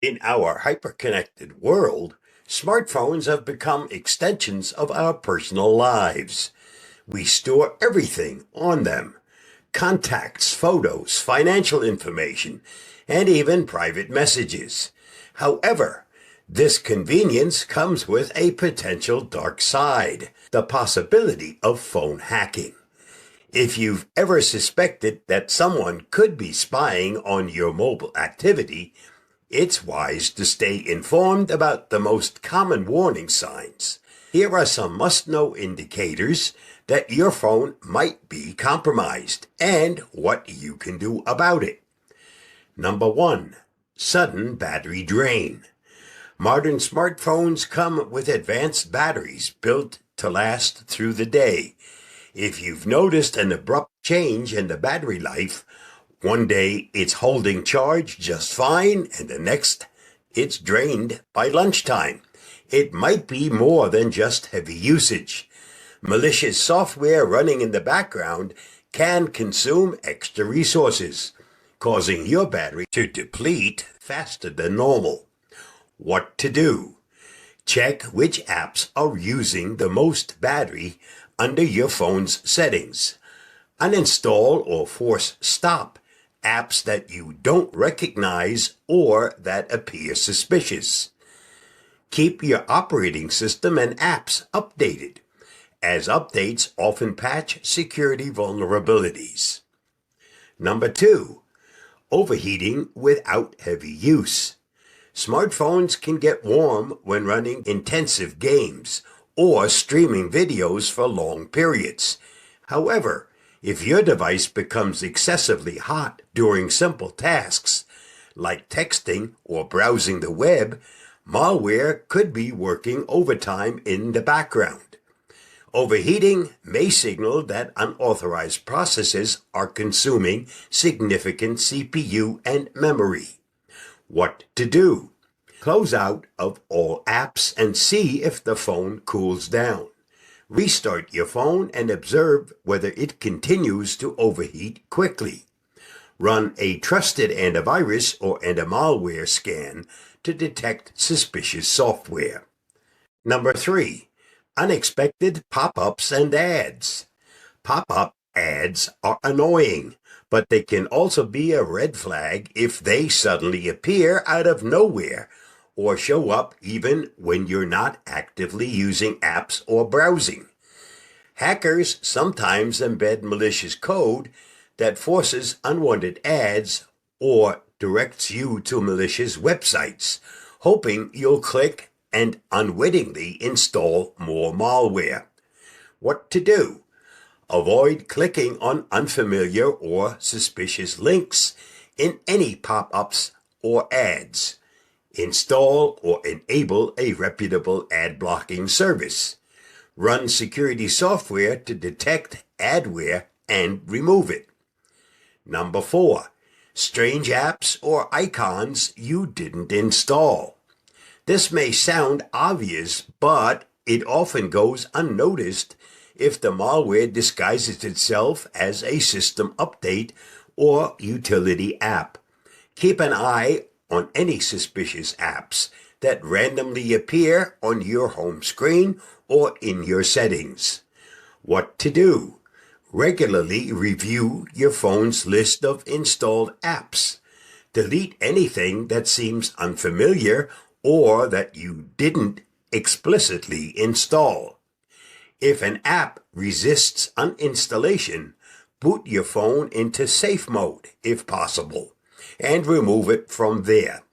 In our hyper-connected world, smartphones have become extensions of our personal lives. We store everything on them: contacts, photos, financial information, and even private messages. However, this convenience comes with a potential dark side: the possibility of phone hacking. If you've ever suspected that someone could be spying on your mobile activity, it's wise to stay informed about the most common warning signs. Here are some must-know indicators that your phone might be compromised and what you can do about it. Number 1. Sudden battery drain. Modern smartphones come with advanced batteries built to last through the day. If you've noticed an abrupt change in the battery life, one day it's holding charge just fine, and the next it's drained by lunchtime. It might be more than just heavy usage. Malicious software running in the background can consume extra resources, causing your battery to deplete faster than normal. What to do? Check which apps are using the most battery under your phone's settings. Uninstall or force stop apps that you don't recognize or that appear suspicious. Keep your operating system and apps updated, as updates often patch security vulnerabilities. Number 2. Overheating without heavy use. Smartphones can get warm when running intensive games or streaming videos for long periods. However, if your device becomes excessively hot during simple tasks, like texting or browsing the web, malware could be working overtime in the background. Overheating may signal that unauthorized processes are consuming significant CPU and memory. What to do? Close out of all apps and see if the phone cools down. Restart your phone and observe whether it continues to overheat quickly. Run a trusted antivirus or anti-malware scan to detect suspicious software. Number 3. Unexpected pop-ups and ads. Pop-up ads are annoying, but they can also be a red flag if they suddenly appear out of nowhere or show up even when you're not actively using apps or browsing. Hackers sometimes embed malicious code that forces unwanted ads or directs you to malicious websites, hoping you'll click and unwittingly install more malware. What to do? Avoid clicking on unfamiliar or suspicious links in any pop-ups or ads. Install or enable a reputable ad blocking service. Run security software to detect adware and remove it. Number 4. Strange apps or icons you didn't install. This may sound obvious, but it often goes unnoticed if the malware disguises itself as a system update or utility app. Keep an eye on any suspicious apps that randomly appear on your home screen or in your settings. What to do? Regularly review your phone's list of installed apps. Delete anything that seems unfamiliar or that you didn't explicitly install. If an app resists uninstallation, boot your phone into safe mode if possible, and remove it from there.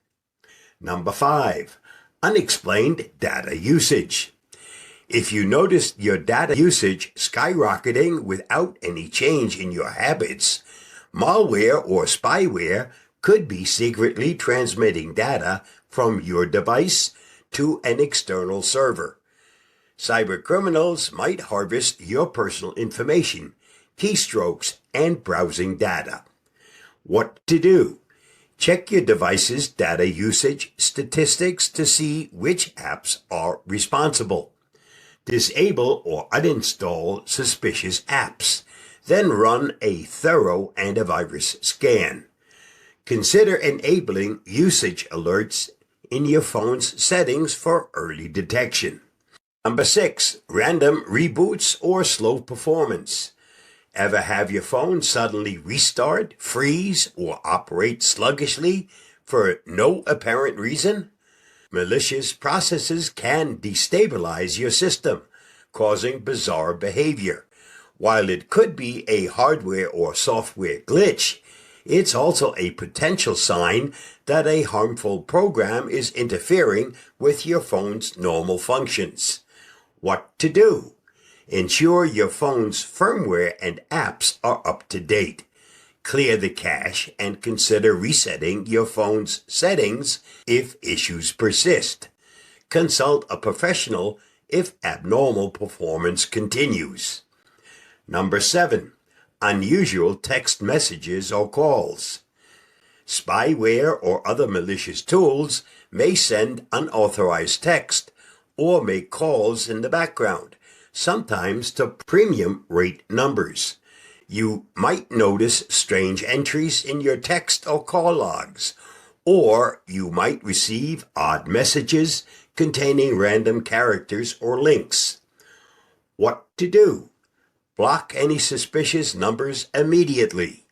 Number 5. Unexplained data usage. If you noticed your data usage skyrocketing without any change in your habits, malware or spyware could be secretly transmitting data from your device to an external server. Cybercriminals might harvest your personal information, keystrokes, and browsing data. What to do? Check your device's data usage statistics to see which apps are responsible. Disable or uninstall suspicious apps, then run a thorough antivirus scan. Consider enabling usage alerts in your phone's settings for early detection. Number 6, random reboots or slow performance. Ever have your phone suddenly restart, freeze, or operate sluggishly for no apparent reason? Malicious processes can destabilize your system, causing bizarre behavior. While it could be a hardware or software glitch, it's also a potential sign that a harmful program is interfering with your phone's normal functions. What to do? Ensure your phone's firmware and apps are up to date. Clear the cache and consider resetting your phone's settings if issues persist. Consult a professional if abnormal performance continues. Number 7, unusual text messages or calls. Spyware or other malicious tools may send unauthorized text or make calls in the background, sometimes to premium rate numbers. You might notice strange entries in your text or call logs, or you might receive odd messages containing random characters or links. What to do? Block any suspicious numbers immediately.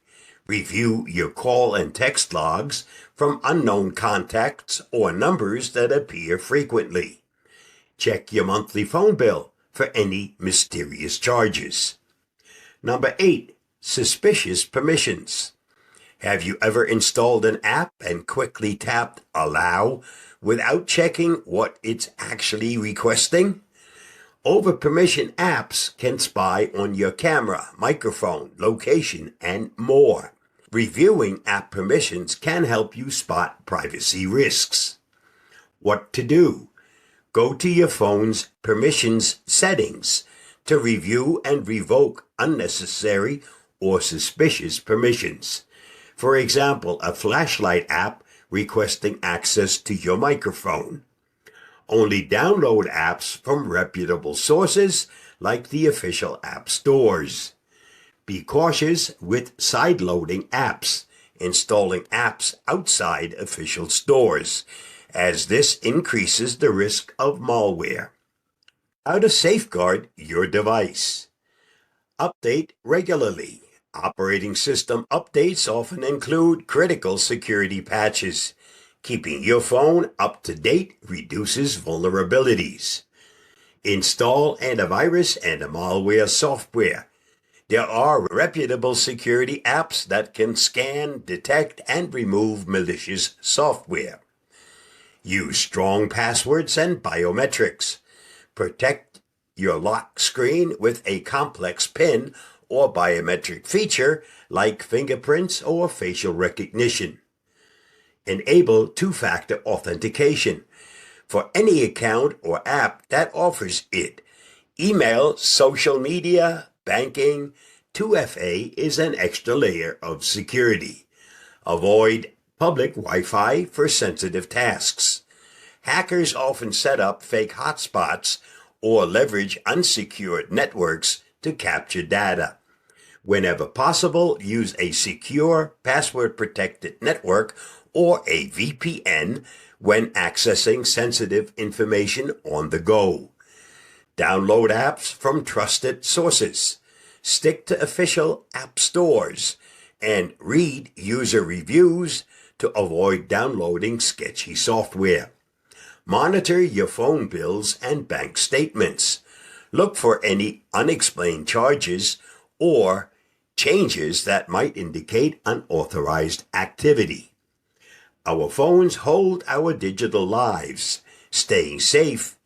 Review your call and text logs from unknown contacts or numbers that appear frequently. Check your monthly phone bill for any mysterious charges. Number 8, suspicious permissions. Have you ever installed an app and quickly tapped allow without checking what it's actually requesting? Over-permission apps can spy on your camera, microphone, location, and more. Reviewing app permissions can help you spot privacy risks. What to do? Go to your phone's permissions settings to review and revoke unnecessary or suspicious permissions. For example, a flashlight app requesting access to your microphone. Only download apps from reputable sources like the official app stores. Be cautious with sideloading apps, installing apps outside official stores, as this increases the risk of malware. How to safeguard your device. Update regularly. Operating system updates often include critical security patches. Keeping your phone up to date reduces vulnerabilities. Install antivirus and malware software. There are reputable security apps that can scan, detect, and remove malicious software. Use strong passwords and biometrics. Protect your lock screen with a complex PIN or biometric feature like fingerprints or facial recognition. Enable two-factor authentication for any account or app that offers it. Email, social media, banking, 2FA is an extra layer of security. Avoid public Wi-Fi for sensitive tasks. Hackers often set up fake hotspots or leverage unsecured networks to capture data. Whenever possible, use a secure, password-protected network or a VPN when accessing sensitive information on the go. Download apps from trusted sources. Stick to official app stores and read user reviews to avoid downloading sketchy software. Monitor your phone bills and bank statements. Look for any unexplained charges or changes that might indicate unauthorized activity. Our phones hold our digital lives. Staying safe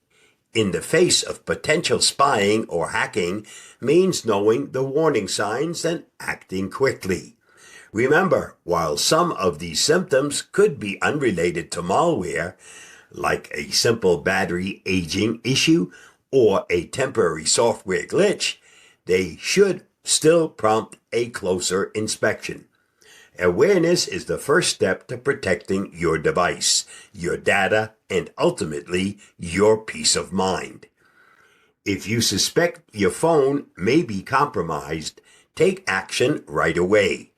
in the face of potential spying or hacking means knowing the warning signs and acting quickly. Remember, while some of these symptoms could be unrelated to malware, like a simple battery aging issue or a temporary software glitch, they should still prompt a closer inspection. Awareness is the first step to protecting your device, your data, and ultimately your peace of mind. If you suspect your phone may be compromised, take action right away.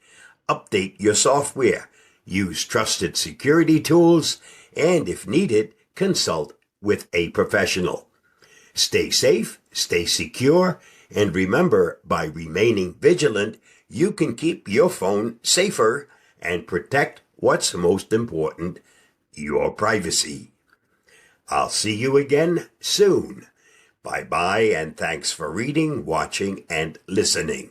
Update your software, use trusted security tools, and if needed, consult with a professional. Stay safe, stay secure, and remember, by remaining vigilant, you can keep your phone safer and protect what's most important, your privacy. I'll see you again soon. Bye-bye, and thanks for reading, watching, and listening.